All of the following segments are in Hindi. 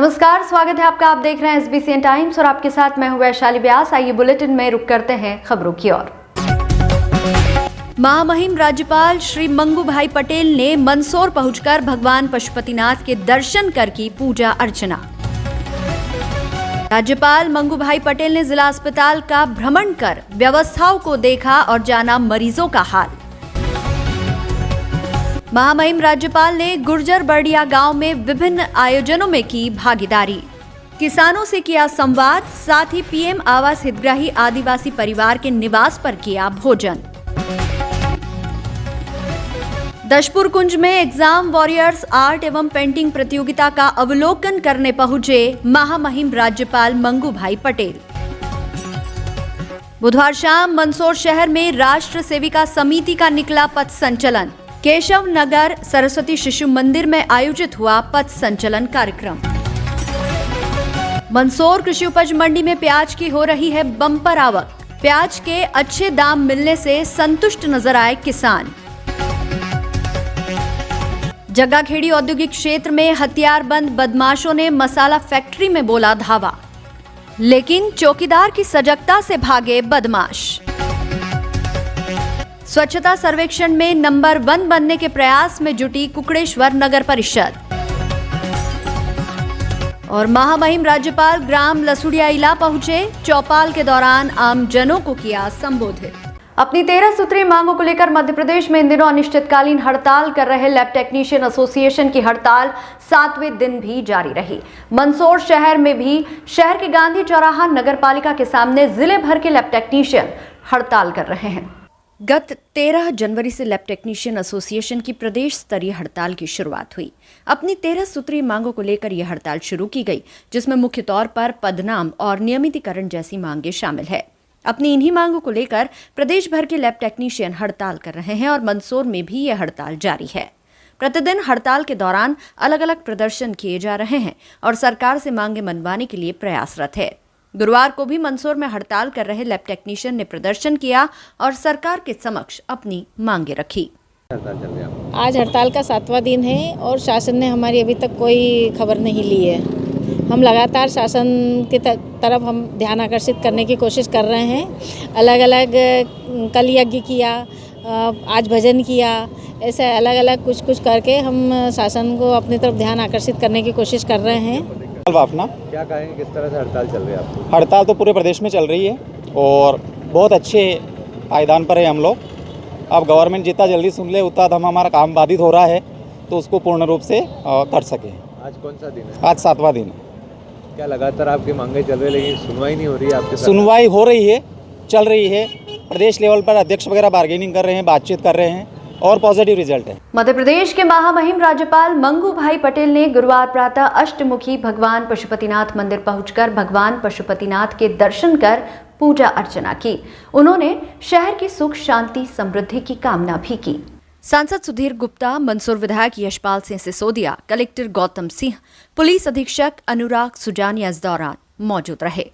नमस्कार, स्वागत है आपका। आप देख रहे हैं SBCN टाइम्स और आपके साथ मैं हूं वैशाली व्यास। आइए बुलेटिन में रुक करते हैं खबरों की ओर। महामहिम राज्यपाल श्री मंगू भाई पटेल ने मंदसौर पहुंचकर भगवान पशुपतिनाथ के दर्शन कर की पूजा अर्चना। राज्यपाल मंगू भाई पटेल ने जिला अस्पताल का भ्रमण कर व्यवस्थाओं को देखा और जाना मरीजों का हाल। महामहिम राज्यपाल ने गुर्जर बर्डिया गांव में विभिन्न आयोजनों में की भागीदारी। किसानों से किया संवाद, साथ ही PM आवास हितग्राही आदिवासी परिवार के निवास पर किया भोजन। दशपुर कुंज में एग्जाम वॉरियर्स आर्ट एवं पेंटिंग प्रतियोगिता का अवलोकन करने पहुंचे महामहिम राज्यपाल मंगू भाई पटेल। बुधवार शाम मंदसौर शहर में राष्ट्र सेविका समिति का निकला पथ संचलन। केशव नगर सरस्वती शिशु मंदिर में आयोजित हुआ पथ संचलन कार्यक्रम। मंदसौर कृषि उपज मंडी में प्याज की हो रही है बम्पर आवक। प्याज के अच्छे दाम मिलने से संतुष्ट नजर आए किसान। जग्गाखेड़ी औद्योगिक क्षेत्र में हथियारबंद बदमाशों ने मसाला फैक्ट्री में बोला धावा, लेकिन चौकीदार की सजगता से भागे बदमाश। स्वच्छता सर्वेक्षण में नंबर 1 बनने के प्रयास में जुटी कुकड़ेश्वर नगर परिषद। और महामहिम राज्यपाल ग्राम लसुड़िया इला पहुंचे। चौपाल के दौरान आमजनों को किया संबोधित। अपनी 13 सूत्रीय मांगों को लेकर मध्य प्रदेश में इन दिनों अनिश्चितकालीन हड़ताल कर रहे लैब टेक्नीशियन एसोसिएशन की हड़ताल 7वें दिन भी जारी रही। मंदसौर शहर में भी शहर के गांधी चौराहा नगर पालिका के सामने जिले भर के लैब टेक्नीशियन हड़ताल कर रहे हैं। गत 13 जनवरी से लैब टेक्नीशियन एसोसिएशन की प्रदेश स्तरीय हड़ताल की शुरुआत हुई। अपनी 13 सूत्रीय मांगों को लेकर यह हड़ताल शुरू की गई, जिसमें मुख्य तौर पर पदनाम और नियमितीकरण जैसी मांगे शामिल है। अपनी इन्हीं मांगों को लेकर प्रदेश भर के लैब टेक्नीशियन हड़ताल कर रहे हैं और मंदसौर में भी यह हड़ताल जारी है। प्रतिदिन हड़ताल के दौरान अलग अलग प्रदर्शन किए जा रहे हैं और सरकार से मांगे मनवाने के लिए प्रयासरत है। गुरुवार को भी मंदसौर में हड़ताल कर रहे लैब टेक्नीशियन ने प्रदर्शन किया और सरकार के समक्ष अपनी मांगे रखी। आज हड़ताल का 7वां दिन है और शासन ने हमारी अभी तक कोई खबर नहीं ली है। हम लगातार शासन की तरफ हम ध्यान आकर्षित करने की कोशिश कर रहे हैं। अलग अलग कल यज्ञ किया, आज भजन किया, ऐसे अलग अलग कुछ करके हम शासन को अपनी तरफ ध्यान आकर्षित करने की कोशिश कर रहे हैं। अपना क्या कहेंगे, किस तरह से हड़ताल चल रही है आपकी? हड़ताल तो पूरे प्रदेश में चल रही है और बहुत अच्छे पायदान पर है हम लोग। अब गवर्नमेंट जितना जल्दी सुन ले उतना हमारा काम बाधित हो रहा है, तो उसको पूर्ण रूप से कर सके। आज कौन सा दिन है? आज 7वां दिन है। क्या लगातार आपकी मांगे चल रही है लेकिन सुनवाई नहीं हो रही है आपके साथ? सुनवाई हो रही है, चल रही है। प्रदेश लेवल पर अध्यक्ष वगैरह बार्गेनिंग कर रहे हैं, बातचीत कर रहे हैं और पॉजिटिव रिजल्ट है। मध्य प्रदेश के महामहिम राज्यपाल मंगू भाई पटेल ने गुरुवार प्रातः अष्टमुखी भगवान पशुपतिनाथ मंदिर पहुंचकर भगवान पशुपतिनाथ के दर्शन कर पूजा अर्चना की। उन्होंने शहर की सुख शांति समृद्धि की कामना भी की। सांसद सुधीर गुप्ता, मंदसौर विधायक यशपाल सिंह सिसोदिया, कलेक्टर गौतम सिंह, पुलिस अधीक्षक अनुराग सुजानिया इस दौरान मौजूद रहे।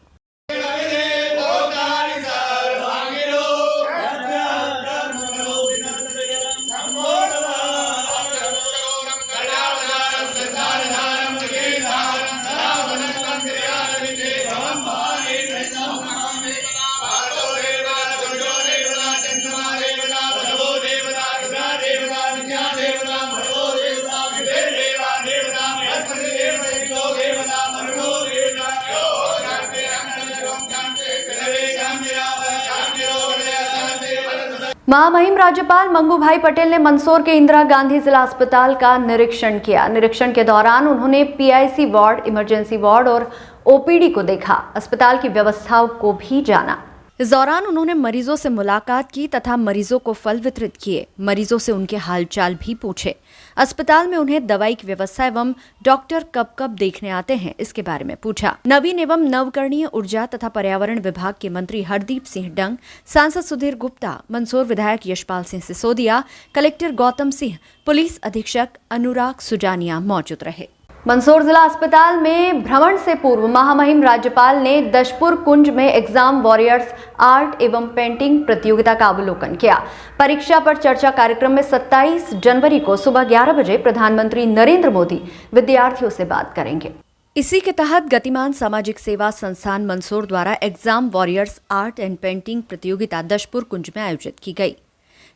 महामहिम राज्यपाल मंगू भाई पटेल ने मंदसौर के इंदिरा गांधी जिला अस्पताल का निरीक्षण किया। निरीक्षण के दौरान उन्होंने PIC वार्ड, इमरजेंसी वार्ड और OPD को देखा। अस्पताल की व्यवस्थाओं को भी जाना। इस दौरान उन्होंने मरीजों से मुलाकात की तथा मरीजों को फल वितरित किए। मरीजों से उनके हालचाल भी पूछे। अस्पताल में उन्हें दवाई की व्यवस्था एवं डॉक्टर कब कब देखने आते हैं इसके बारे में पूछा। नवीन एवं नवकरणीय ऊर्जा तथा पर्यावरण विभाग के मंत्री हरदीप सिंह डंग, सांसद सुधीर गुप्ता, मंदसौर विधायक यशपाल सिंह सिसोदिया, कलेक्टर गौतम सिंह, पुलिस अधीक्षक अनुराग सुजानिया मौजूद रहे। मंदसौर जिला अस्पताल में भ्रमण से पूर्व महामहिम राज्यपाल ने दशपुर कुंज में एग्जाम वॉरियर्स आर्ट एवं पेंटिंग प्रतियोगिता का अवलोकन किया। परीक्षा पर चर्चा कार्यक्रम में 27 जनवरी को सुबह 11 बजे प्रधानमंत्री नरेंद्र मोदी विद्यार्थियों से बात करेंगे। इसी के तहत गतिमान सामाजिक सेवा संस्थान मंदसौर द्वारा exam warriors art and painting प्रतियोगिता दशपुर कुंज में आयोजित की गई,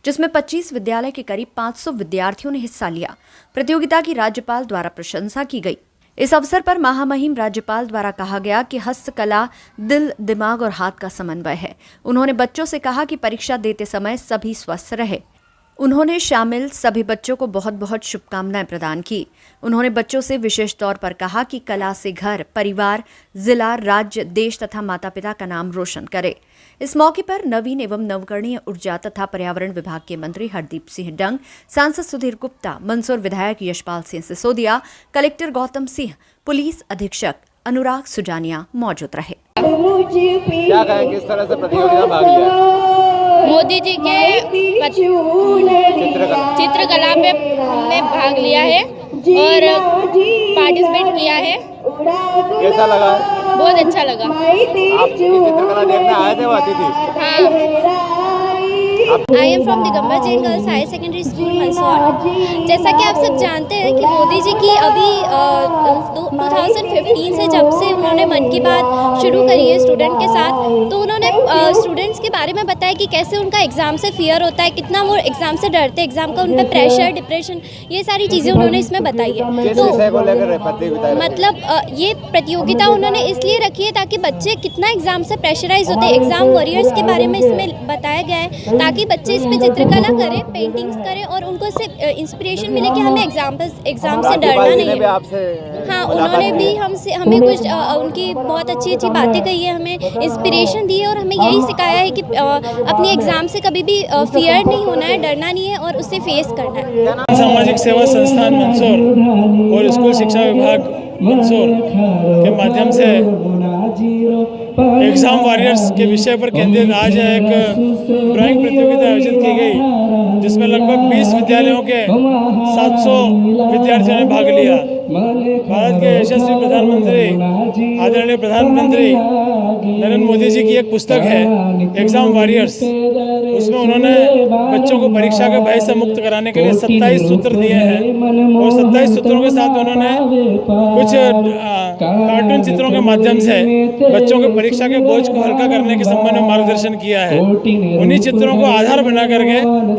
जिसमें 25 विद्यालय के करीब 500 विद्यार्थियों ने हिस्सा लिया। प्रतियोगिता की राज्यपाल द्वारा प्रशंसा की गई। इस अवसर पर महामहिम राज्यपाल द्वारा कहा गया कि हस्तकला दिल, दिमाग और हाथ का समन्वय है। उन्होंने बच्चों से कहा कि परीक्षा देते समय सभी स्वस्थ रहे। उन्होंने शामिल सभी बच्चों को बहुत बहुत शुभकामनाएं प्रदान की। उन्होंने बच्चों से विशेष तौर पर कहा कि कला से घर, परिवार, जिला, राज्य, देश तथा माता पिता का नाम रोशन करे। इस मौके पर नवीन एवं नवकरणीय ऊर्जा तथा पर्यावरण विभाग के मंत्री हरदीप सिंह डंग, सांसद सुधीर गुप्ता, मंदसौर विधायक यशपाल सिंह सिसोदिया, कलेक्टर गौतम सिंह, पुलिस अधीक्षक अनुराग सुजानिया मौजूद रहे। क्या कहें, किस तरह से प्रतियोगिता भाग लिया? मोदी जी के चित्रकला में भाग लिया है और पार्टिसिपेट किया है। कैसा लगा? बहुत अच्छा लगा। आप चित्रकला देखने आए थे, वो आती थी? हाँ। I am from Digambar Jain girls higher secondary school Mandsaur. जैसा कि आप सब जानते हैं कि मोदी जी की अभी 2015 से जब से उन्होंने मन की बात शुरू करी है स्टूडेंट के साथ, तो उन्होंने स्टूडेंट्स के बारे में बताया कि कैसे उनका एग्ज़ाम से फियर होता है, कितना वो एग्ज़ाम से डरते हैं, एग्ज़ाम का उन पर प्रेशर, डिप्रेशन, ये सारी चीज़ें उन्होंने इसमें बताई है। तो मतलब ये प्रतियोगिता उन्होंने इसलिए रखी है ताकि बच्चे कितना एग्ज़ाम से प्रेशराइज होते हैं, एग्ज़ाम वॉरियर्स के बारे में इसमें बताया गया है, ताकि बच्चे इसमें चित्रकला करें, पेंटिंग्स करें और उनको इससे इंस्पिरेशन मिले कि हमें एग्ज़ाम से डरना नहीं है। हाँ, उन्होंने भी हमें कुछ उनकी बहुत अच्छी अच्छी बातें कही है, हमें इंस्पिरेशन दी है और हमें यही सिखाया है कि अपनी एग्ज़ाम से कभी भी फियर नहीं होना है, डरना नहीं है और उससे फेस करना है। सामाजिक सेवा संस्थान मंदसौर और स्कूल शिक्षा विभाग मंदसौर के माध्यम से एग्ज़ाम वॉरियर्स के विषय पर केंद्रित आज एक ड्राइंग प्रतियोगिता आयोजित की गई, जिसमें लगभग 20 विद्यालयों के 700 विद्यार्थियों ने भाग लिया। भारत के यशस्वी प्रधानमंत्री आदरणीय प्रधानमंत्री नरेंद्र मोदी जी की एक पुस्तक है एग्ज़ाम वॉरियर्स। उसमें उन्होंने बच्चों को परीक्षा के भय से मुक्त कराने के लिए 27 सूत्र दिए हैं और 27 सूत्रों के साथ उन्होंने कुछ कार्टून चित्रों के माध्यम से बच्चों के परीक्षा के बोझ को हल्का करने के संबंध में मार्गदर्शन किया है। उन्हीं चित्रों को आधार बना करके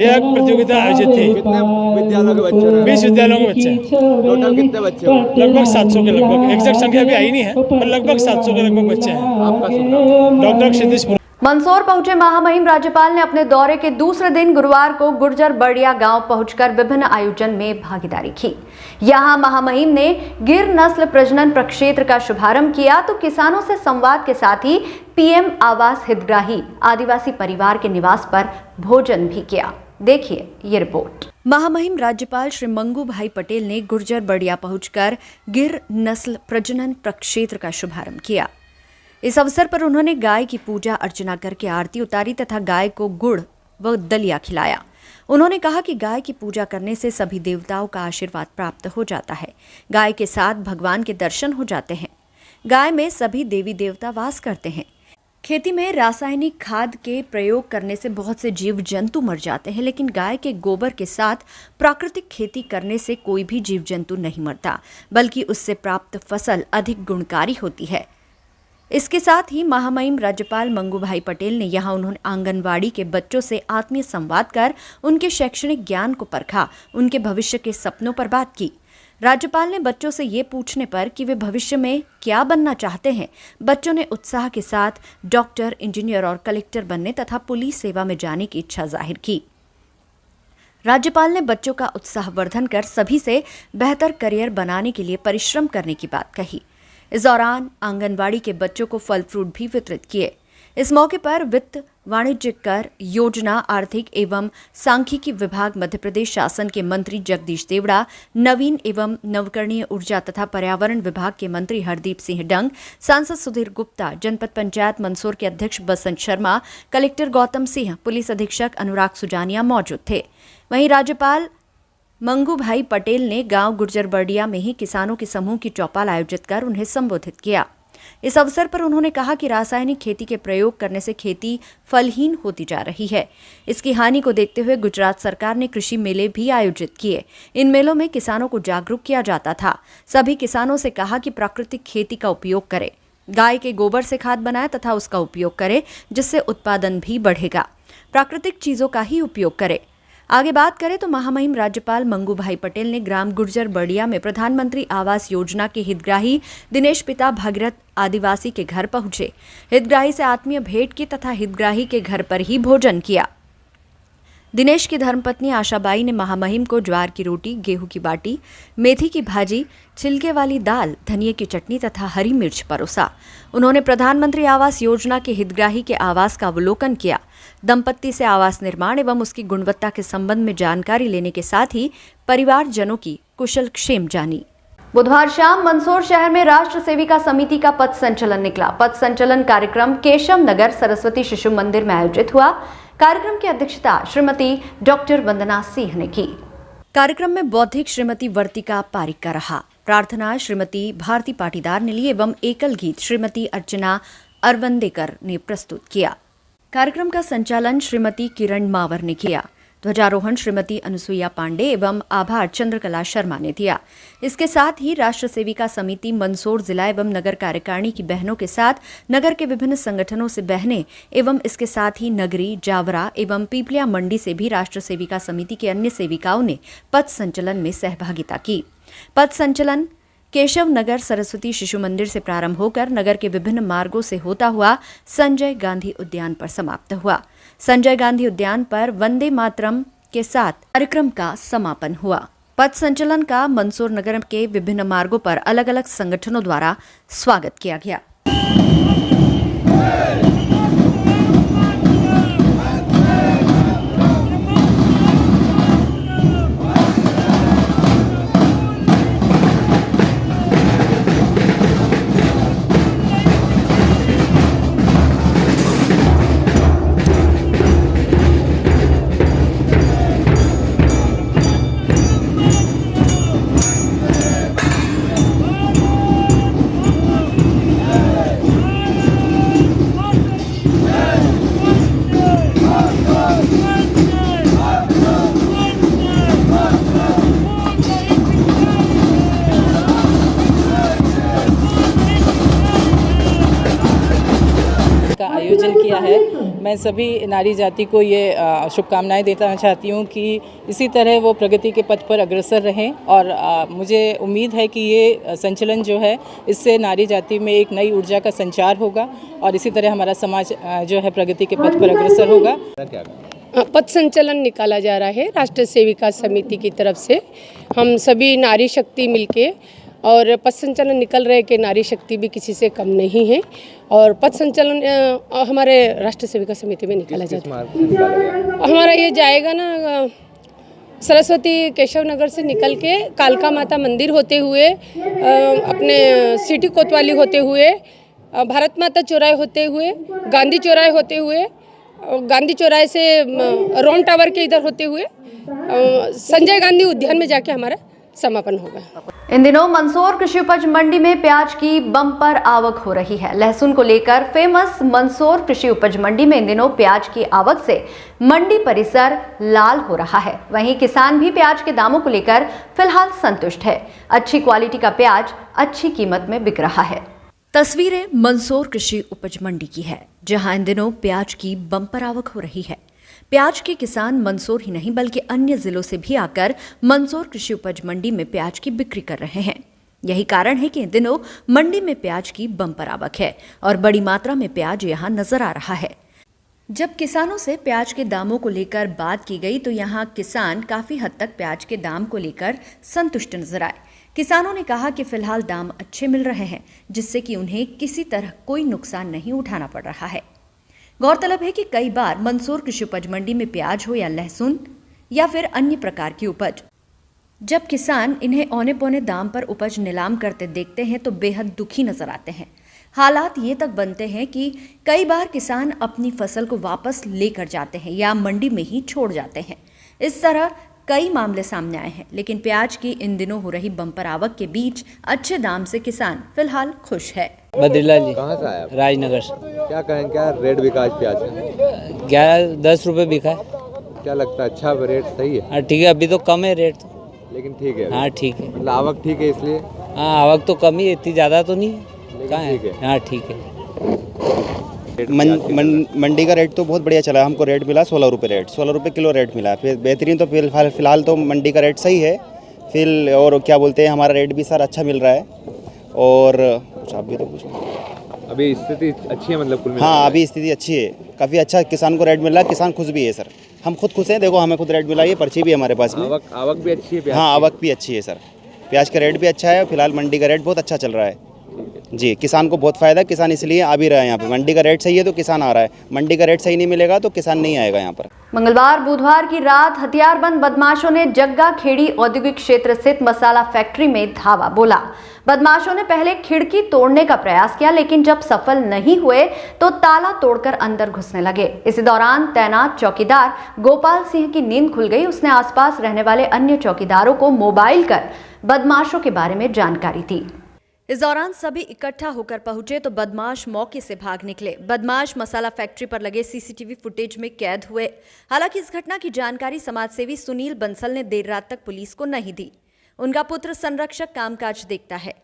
एक प्रतियोगिता आयोजित थी। कितने विद्यालयों के बच्चे? 20 विद्यालयों के बच्चे। टोटल कितने बच्चे? लगभग 700 के लगभग, एग्जैक्ट संख्या अभी आई नहीं है, पर लगभग 700 के लगभग बच्चे हैं। आपका शुभ नाम? डॉक्टर क्षितिज। मंदसौर पहुंचे महामहिम राज्यपाल ने अपने दौरे के दूसरे दिन गुरुवार को गुर्जर बड़िया गांव पहुंचकर विभिन्न आयोजन में भागीदारी की। यहां महामहिम ने गिर नस्ल प्रजनन प्रक्षेत्र का शुभारंभ किया तो किसानों से संवाद के साथ ही पीएम आवास हितग्राही आदिवासी परिवार के निवास पर भोजन भी किया। देखिए ये रिपोर्ट। महामहिम राज्यपाल श्री मंगू भाई पटेल ने गुर्जर बड़िया पहुंचकर गिर नस्ल प्रजनन प्रक्षेत्र का शुभारंभ किया। इस अवसर पर उन्होंने गाय की पूजा अर्चना करके आरती उतारी तथा गाय को गुड़ व दलिया खिलाया। उन्होंने कहा कि गाय की पूजा करने से सभी देवताओं का आशीर्वाद प्राप्त हो जाता है। गाय के साथ भगवान के दर्शन हो जाते हैं। गाय में सभी देवी देवता वास करते हैं। खेती में रासायनिक खाद के प्रयोग करने से बहुत से जीव जंतु मर जाते हैं, लेकिन गाय के गोबर के साथ प्राकृतिक खेती करने से कोई भी जीव जंतु नहीं मरता, बल्कि उससे प्राप्त फसल अधिक गुणकारी होती है। इसके साथ ही महामहिम राज्यपाल मंगू भाई पटेल ने यहां उन्होंने आंगनवाड़ी के बच्चों से आत्मीय संवाद कर उनके शैक्षणिक ज्ञान को परखा, उनके भविष्य के सपनों पर बात की। राज्यपाल ने बच्चों से ये पूछने पर कि वे भविष्य में क्या बनना चाहते हैं, बच्चों ने उत्साह के साथ डॉक्टर, इंजीनियर और कलेक्टर बनने तथा पुलिस सेवा में जाने की इच्छा जाहिर की। राज्यपाल ने बच्चों का उत्साहवर्धन कर सभी से बेहतर करियर बनाने के लिए परिश्रम करने की बात कही। इस दौरान आंगनवाड़ी के बच्चों को फल फ्रूट भी वितरित किए। इस मौके पर वित्त, वाणिज्य कर, योजना, आर्थिक एवं सांख्यिकी विभाग मध्य प्रदेश शासन के मंत्री जगदीश देवड़ा, नवीन एवं नवकरणीय ऊर्जा तथा पर्यावरण विभाग के मंत्री हरदीप सिंह डंग, सांसद सुधीर गुप्ता, जनपद पंचायत मंदसौर के अध्यक्ष बसंत शर्मा, कलेक्टर गौतम सिंह, पुलिस अधीक्षक अनुराग सुजानिया मौजूद थे। वहीं राज्यपाल मंगू भाई पटेल ने गांव गुर्जर बड़िया में ही किसानों के समूह की चौपाल आयोजित कर उन्हें संबोधित किया। इस अवसर पर उन्होंने कहा कि रासायनिक खेती के प्रयोग करने से खेती फलहीन होती जा रही है। इसकी हानि को देखते हुए गुजरात सरकार ने कृषि मेले भी आयोजित किए। इन मेलों में किसानों को जागरूक किया जाता था। सभी किसानों से कहा कि प्राकृतिक खेती का उपयोग करें, गाय के गोबर से खाद बनाए तथा उसका उपयोग करें, जिससे उत्पादन भी बढ़ेगा। प्राकृतिक चीजों का ही उपयोग करें। आगे बात करें तो महामहिम राज्यपाल मंगू भाई पटेल ने ग्राम गुर्जर बड़िया में प्रधानमंत्री आवास योजना के हितग्राही दिनेश पिता भगीरथ आदिवासी के घर पहुंचे। हितग्राही से आत्मीय भेंट की तथा हितग्राही के घर पर ही भोजन किया। दिनेश की धर्मपत्नी आशाबाई ने महामहिम को ज्वार की रोटी, गेहूं की बाटी, मेथी की भाजी, छिलके वाली दाल, धनिये की चटनी तथा हरी मिर्च परोसा। उन्होंने प्रधानमंत्री आवास योजना के हितग्राही के आवास का अवलोकन किया। दंपत्ति से आवास निर्माण एवं उसकी गुणवत्ता के संबंध में जानकारी लेने के साथ ही परिवारजनों की कुशल क्षेम जानी। बुधवार शाम मंदसौर शहर में राष्ट्र सेविका समिति का पथ संचलन निकला। पथ संचलन कार्यक्रम केशव नगर सरस्वती शिशु मंदिर में आयोजित हुआ। कार्यक्रम की अध्यक्षता श्रीमती डॉक्टर वंदना सिंह ने की। कार्यक्रम में बौद्धिक श्रीमती वर्तिका पारिक का रहा। प्रार्थना श्रीमती भारती पाटीदार ने ली एवं एकल गीत श्रीमती अर्चना अरवंदेकर ने प्रस्तुत किया। कार्यक्रम का संचालन श्रीमती किरण मावर ने किया। ध्वजारोहण श्रीमती अनुसुईया पांडे एवं आभार चंद्रकला शर्मा ने दिया। इसके साथ ही राष्ट्र सेविका समिति मंदसौर जिला एवं नगर कार्यकारिणी की बहनों के साथ नगर के विभिन्न संगठनों से बहनें एवं इसके साथ ही नगरी, जावरा एवं पीपलिया मंडी से भी राष्ट्र सेविका समिति के अन्य सेविकाओं ने पथ संचलन में सहभागिता की। पथ संचलन केशव नगर सरस्वती शिशु मंदिर से प्रारंभ होकर नगर के विभिन्न मार्गों से होता हुआ संजय गांधी उद्यान पर समाप्त हुआ। संजय गांधी उद्यान पर वंदे मातरम के साथ कार्यक्रम का समापन हुआ। पथ संचलन का मंदसौर नगर के विभिन्न मार्गों पर अलग अलग संगठनों द्वारा स्वागत किया गया। का आयोजन किया है। मैं सभी नारी जाति को ये शुभकामनाएं देना चाहती हूँ कि इसी तरह वो प्रगति के पथ पर अग्रसर रहें और मुझे उम्मीद है कि ये संचलन जो है इससे नारी जाति में एक नई ऊर्जा का संचार होगा और इसी तरह हमारा समाज जो है प्रगति के पथ पर अग्रसर होगा। पथ संचलन निकाला जा रहा है राष्ट्र सेविका समिति की तरफ से। हम सभी नारी शक्ति मिलके और पथ संचलन निकल रहे कि नारी शक्ति भी किसी से कम नहीं है और पथ संचलन हमारे राष्ट्र सेविका समिति में निकाला जाता है। हमारा ये जाएगा ना सरस्वती केशव नगर से निकल के कालका माता मंदिर होते हुए अपने सिटी कोतवाली होते हुए भारत माता चौराहे होते हुए गांधी चौराहे होते हुए गांधी चौराहे से रोन टावर के इधर होते हुए संजय गांधी उद्यान में जाके हमारा समापन होगा। इन दिनों मंदसौर कृषि उपज मंडी में प्याज की बम्पर आवक हो रही है। लहसुन को लेकर फेमस मंदसौर कृषि उपज मंडी में इन दिनों प्याज की आवक से मंडी परिसर लाल हो रहा है। वहीं किसान भी प्याज के दामों को लेकर फिलहाल संतुष्ट है। अच्छी क्वालिटी का प्याज अच्छी कीमत में बिक रहा है। तस्वीरें मंदसौर कृषि उपज मंडी की है, जहां इन दिनों प्याज की बम्पर आवक हो रही है। प्याज के किसान मंदसौर ही नहीं बल्कि अन्य जिलों से भी आकर मंदसौर कृषि उपज मंडी में प्याज की बिक्री कर रहे हैं। यही कारण है कि इन दिनों मंडी में प्याज की बम्पर आवक है और बड़ी मात्रा में प्याज यहां नजर आ रहा है। जब किसानों से प्याज के दामों को लेकर बात की गई तो यहां किसान काफी हद तक प्याज के दाम को लेकर संतुष्ट नजर आए। किसानों ने कहा कि फिलहाल दाम अच्छे मिल रहे हैं, जिससे कि उन्हें किसी तरह कोई नुकसान नहीं उठाना पड़ रहा है। गौरतलब है कि कई बार मंदसौर कृषि उपज मंडी में प्याज हो या लहसुन या फिर अन्य प्रकार की उपज, जब किसान इन्हें औने पौने दाम पर उपज नीलाम करते देखते हैं तो बेहद दुखी नजर आते हैं। हालात ये तक बनते हैं कि कई बार किसान अपनी फसल को वापस लेकर जाते हैं या मंडी में ही छोड़ जाते हैं। इस तरह कई मामले सामने आए हैं, लेकिन प्याज की इन दिनों हो रही बम्पर आवक के बीच अच्छे दाम से किसान फिलहाल खुश है। बद्रीलाल जी, कहाँ से आया आप? राजनगर से। क्या कहें, क्या रेट बिका आज प्याज का? 11-10 रुपये बिका है। क्या लगता है, अच्छा रेट सही है? हाँ ठीक है, अभी तो कम है रेट तो। लेकिन ठीक है अभी? हाँ ठीक है। मतलब आवक ठीक है इसलिए? हाँ आवक तो कम ही है, इतनी ज़्यादा तो नहीं है। लेकिन कहाँ है? ठीक है। हाँ ठीक है। मंडी का रेट तो बहुत बढ़िया चला है। हमको रेट मिला 16 रुपये रेट, 16 रुपये किलो रेट मिला। फिर बेहतरीन तो फिलहाल तो मंडी का रेट सही है। फिर और क्या बोलते हैं, हमारा रेट भी सर अच्छा मिल रहा है। और कुछ आप भी तो पूछो। अभी स्थिति अच्छी है मतलब कुल मिला हाँ के? अभी स्थिति अच्छी है, काफ़ी अच्छा किसान को रेट मिल रहा है। किसान खुश भी है सर, हम खुद खुश हैं। देखो हमें खुद रेट मिला, ये पर्ची भी है हमारे पास में। आवक भी अच्छी है प्याज हाँ की? आवक भी अच्छी है सर, प्याज का रेट भी अच्छा है। फिलहाल मंडी का रेट बहुत अच्छा चल रहा है जी। किसान को बहुत फ़ायदा है, किसान इसलिए आ भी रहा है यहाँ पे। मंडी का रेट सही है तो किसान आ रहा है, मंडी का रेट सही नहीं मिलेगा तो किसान नहीं आएगा यहाँ पर। मंगलवार बुधवार की रात हथियारबंद बदमाशों ने जग्गा खेड़ी औद्योगिक क्षेत्र स्थित मसाला फैक्ट्री में धावा बोला। बदमाशों ने पहले खिड़की तोड़ने का प्रयास किया, लेकिन जब सफल नहीं हुए तो ताला तोड़कर अंदर घुसने लगे। इसी दौरान तैनात चौकीदार गोपाल सिंह की नींद खुल गई। उसने आसपास रहने वाले अन्य चौकीदारों को मोबाइल कर बदमाशों के बारे में जानकारी दी। इस दौरान सभी इकट्ठा होकर पहुंचे तो बदमाश मौके से भाग निकले। बदमाश मसाला फैक्ट्री पर लगे सीसीटीवी फुटेज में कैद हुए। हालांकि इस घटना की जानकारी समाजसेवी सुनील बंसल ने देर रात तक पुलिस को नहीं दी। उनका पुत्र संरक्षक कामकाज देखता है।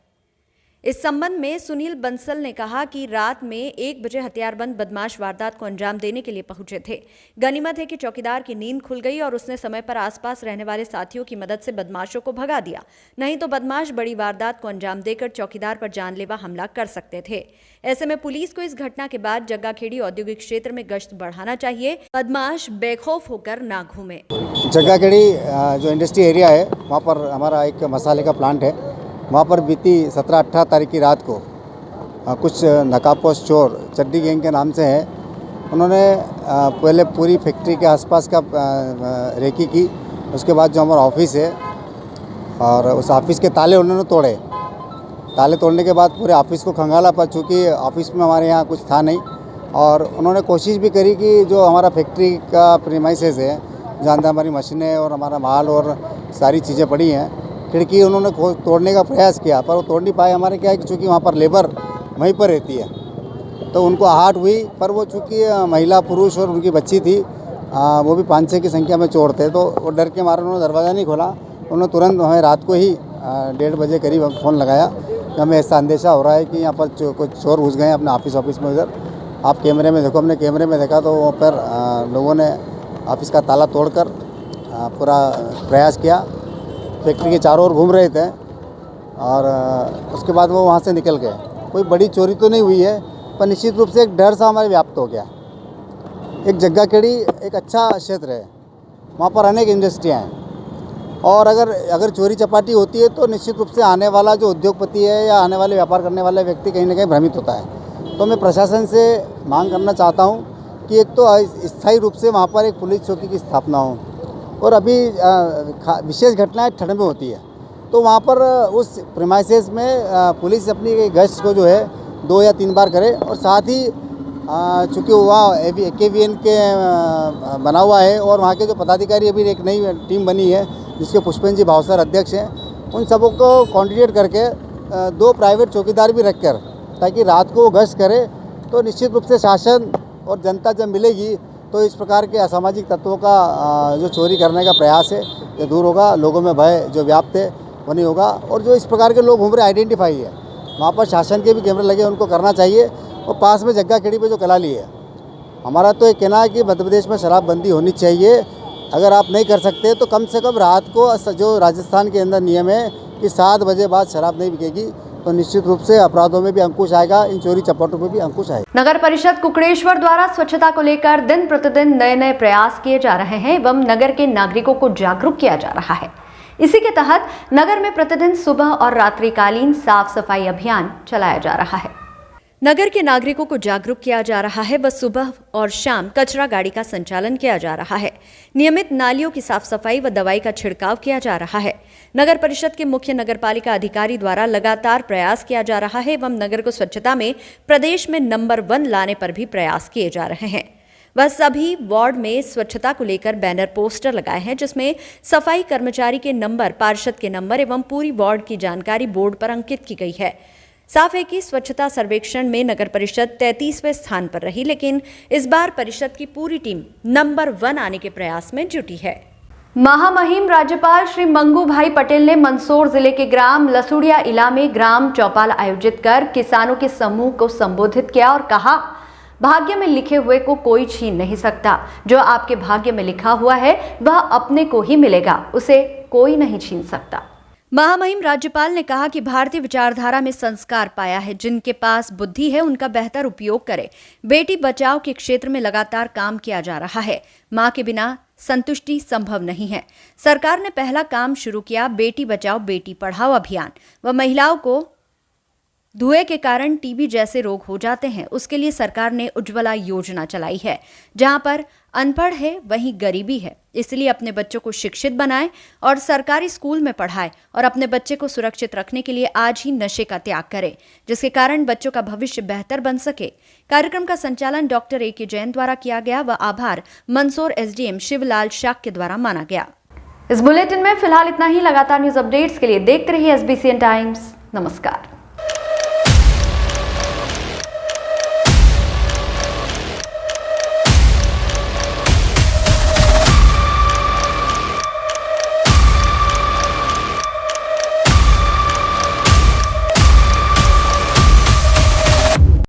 इस संबंध में सुनील बंसल ने कहा कि रात में 1 बजे हथियारबंद बदमाश वारदात को अंजाम देने के लिए पहुंचे थे। गनीमत है कि चौकीदार की नींद खुल गई और उसने समय पर आसपास रहने वाले साथियों की मदद से बदमाशों को भगा दिया, नहीं तो बदमाश बड़ी वारदात को अंजाम देकर चौकीदार पर जानलेवा हमला कर सकते थे। ऐसे में पुलिस को इस घटना के बाद जग्गाखेड़ी औद्योगिक क्षेत्र में गश्त बढ़ाना चाहिए। बदमाश बेखौफ होकर ना घूमे। जग्गाखेड़ी जो इंडस्ट्री एरिया है, वहाँ पर हमारा एक मसाले का प्लांट है। वहाँ पर बीती 17-18 तारीख की रात को कुछ नकाबपोश चोर चड्डी गैंग के नाम से हैं, उन्होंने पहले पूरी फैक्ट्री के आसपास का रेकी की। उसके बाद जो हमारा ऑफिस है और उस ऑफिस के ताले उन्होंने तोड़े। ताले तोड़ने के बाद पूरे ऑफिस को खंगाला, पर चूँकि ऑफिस में हमारे यहाँ कुछ था नहीं। और उन्होंने कोशिश भी करी कि जो हमारा फैक्ट्री का प्रीमाइसेस है, जहाँ अंदर हमारी मशीनें और हमारा माल और सारी चीज़ें पड़ी हैं, खिड़की उन्होंने तोड़ने का प्रयास किया, पर वो तोड़ नहीं पाए। हमारे क्या है कि चूँकि वहाँ पर लेबर वहीं पर रहती है तो उनको आहट हुई, पर वो चूँकि महिला पुरुष और उनकी बच्ची थी, वो भी 5-6 की संख्या में चोर थे, तो वो डर के मारे उन्होंने दरवाज़ा नहीं खोला। उन्होंने तुरंत हमें रात को ही 1:30 बजे करीब फ़ोन लगाया कि हमें ऐसा अंदेशा हो रहा है कि यहाँ पर कुछ चोर घुस गए हैं अपने ऑफिस में। उधर आप कैमरे में देखो। हमने कैमरे में देखा तो वहाँ पर लोगों ने ऑफिस का ताला तोड़कर पूरा प्रयास किया। फैक्ट्री के चारों ओर घूम रहे थे और उसके बाद वो वहाँ से निकल गए। कोई बड़ी चोरी तो नहीं हुई है, पर निश्चित रूप से एक डर सा हमारे व्याप्त हो गया। एक जग्गाखेड़ी एक अच्छा क्षेत्र है, वहाँ पर अनेक इंडस्ट्रियाँ हैं, और अगर चोरी चपाटी होती है तो निश्चित रूप से आने वाला जो उद्योगपति है या आने वाले व्यापार करने वाला व्यक्ति कहीं ना कहीं भ्रमित होता है। तो मैं प्रशासन से मांग करना चाहता हूँ कि एक तो स्थायी रूप से वहाँ पर एक पुलिस चौकी की स्थापना हो, और अभी विशेष घटनाएं ठंड में होती है तो वहाँ पर उस प्रीमाइसेस में पुलिस अपनी गश्त को जो है 2 या 3 बार करे। और साथ ही चूँकि वहाँ AKVN के बना हुआ है और वहाँ के जो पदाधिकारी, अभी एक नई टीम बनी है जिसके पुष्पेंद्र जी भावसर अध्यक्ष हैं, उन सबों को कॉन्ट्रीब्यूट करके 2 प्राइवेट चौकीदार भी रखकर, ताकि रात को वो गश्त करे, तो निश्चित रूप से शासन और जनता जब मिलेगी तो इस प्रकार के असामाजिक तत्वों का जो चोरी करने का प्रयास है ये दूर होगा। लोगों में भय जो व्याप्त है वो नहीं होगा। और जो इस प्रकार के लोग घूम रहे आइडेंटिफाई है, वहाँ पर शासन के भी कैमरे लगे, उनको करना चाहिए। और पास में जग्गाखेड़ी पे जो कलाली है, हमारा तो एक कहना है कि मध्य प्रदेश में शराबबंदी होनी चाहिए। अगर आप नहीं कर सकते तो कम से कम रात को, जो राजस्थान के अंदर नियम है कि 7 बजे बाद शराब नहीं बिकेगी, तो निश्चित रूप से अपराधों में भी अंकुश आएगा, इन चोरी चपाटों में भी अंकुश आएगा। नगर परिषद कुकड़ेश्वर द्वारा स्वच्छता को लेकर दिन प्रतिदिन नए प्रयास किए जा रहे हैं एवं नगर के नागरिकों को जागरूक किया जा रहा है। इसी के तहत नगर में प्रतिदिन सुबह और रात्रिकालीन साफ सफाई अभियान चलाया जा रहा है। नगर के नागरिकों को जागरूक किया जा रहा है व सुबह और शाम कचरा गाड़ी का संचालन किया जा रहा है। नियमित नालियों की साफ सफाई व दवाई का छिड़काव किया जा रहा है। नगर परिषद के मुख्य नगरपालिका अधिकारी द्वारा लगातार प्रयास किया जा रहा है एवं नगर को स्वच्छता में प्रदेश में नंबर 1 लाने पर भी प्रयास किए जा रहे हैं। वह सभी वार्ड में स्वच्छता को लेकर बैनर पोस्टर लगाए हैं, जिसमें सफाई कर्मचारी के नंबर, पार्षद के नंबर एवं पूरी वार्ड की जानकारी बोर्ड पर अंकित की गई है। साफ है कि स्वच्छता सर्वेक्षण में नगर परिषद 33वें स्थान पर रही, लेकिन इस बार परिषद की पूरी टीम नंबर 1 आने के प्रयास में जुटी है। महामहिम राज्यपाल श्री मंगू भाई पटेल ने मंदसौर जिले के ग्राम लसुड़िया इला में ग्राम चौपाल आयोजित कर किसानों के समूह को संबोधित किया और कहा, भाग्य में लिखे हुए को कोई छीन नहीं सकता। जो आपके भाग्य में लिखा हुआ है वह अपने को ही मिलेगा, उसे कोई नहीं छीन सकता। महामहिम राज्यपाल ने कहा कि भारतीय विचारधारा में संस्कार पाया है, जिनके पास बुद्धि है उनका बेहतर उपयोग करे। बेटी बचाओ के क्षेत्र में लगातार काम किया जा रहा है। मां के बिना संतुष्टि संभव नहीं है। सरकार ने पहला काम शुरू किया, बेटी बचाओ बेटी पढ़ाओ अभियान। व महिलाओं को धुएं के कारण टीबी जैसे रोग हो जाते हैं, उसके लिए सरकार ने उज्ज्वला योजना चलाई है। जहां पर अनपढ़ है वहीं गरीबी है, इसलिए अपने बच्चों को शिक्षित बनाएं और सरकारी स्कूल में पढ़ाएं और अपने बच्चे को सुरक्षित रखने के लिए आज ही नशे का त्याग करें, जिसके कारण बच्चों का भविष्य बेहतर बन सके। कार्यक्रम का संचालन डॉक्टर ए के जैन द्वारा किया गया व आभार मंदसौर एसडीएम शिवलाल शाक के द्वारा माना गया। इस बुलेटिन में फिलहाल इतना ही। लगातार न्यूज अपडेट्स के लिए देखते रहिए SBCN टाइम्स। नमस्कार।